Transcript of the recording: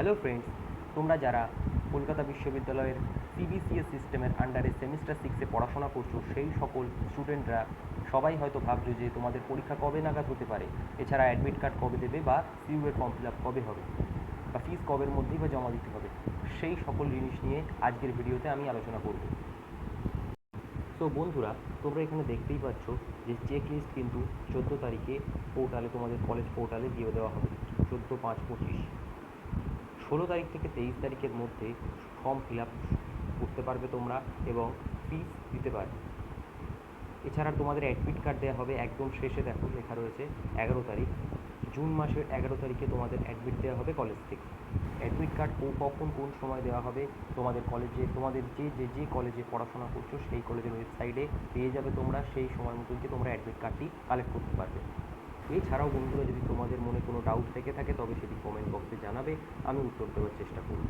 Hello friends, তোমরা যারা কলকাতা বিশ্ববিদ্যালয়ের সিবিসিএস সিস্টেমের আন্ডারে সেমিস্টার 6-এ পড়াশোনা করছো, সেই সকল স্টুডেন্টরা সবাই হয়তো ভাবছো যে তোমাদের পরীক্ষা কবে নাগাদ হতে পারে, এছাড়া অ্যাডমিট কার্ড কবে দেবে, বা সিইউ এর ফর্ম ফিল আপ কবে হবে, বা ফিস কবের মধ্যেই বা জমা দিতে হবে। সেই সকল জিনিস নিয়ে আজকের ভিডিওতে আমি আলোচনা করব। সো বন্ধুরা, তোমরা এখানে দেখতেই পাচ্ছ যে চেক লিস্ট কিন্তু 14 তারিখে পোর্টালে, তোমাদের কলেজ পোর্টালে দিয়ে দেওয়া হবে। 14/5/25। 16 তারিখ থেকে 23 তারিখের মধ্যে ফর্ম ফিল আপ করতে পারবে তোমরা এবং ফিস দিতে পারবে। এছাড়া তোমাদের অ্যাডমিট কার্ড দেওয়া হবে একদম শেষে। দেখো লেখা রয়েছে 11 তারিখ, জুন মাসের 11 তারিখে তোমাদের অ্যাডমিট দেওয়া হবে কলেজ থেকে। অ্যাডমিট কার্ড কখন কোন সময় দেওয়া হবে তোমাদের কলেজে, তোমাদের যে কলেজে পড়াশোনা করছো সেই কলেজের ওয়েবসাইটে পেয়ে যাবে তোমরা। সেই সময় মতন কি তোমরা অ্যাডমিট কার্ডটি কালেক্ট করতে পারবে। এছাড়াও বন্ধুরা, যদি তোমাদের মনে কোনো ডাউট থেকে থাকে তবে সেটি কমেন্ট বক্সে জানাবে, আমি উত্তর দেওয়ার চেষ্টা করব।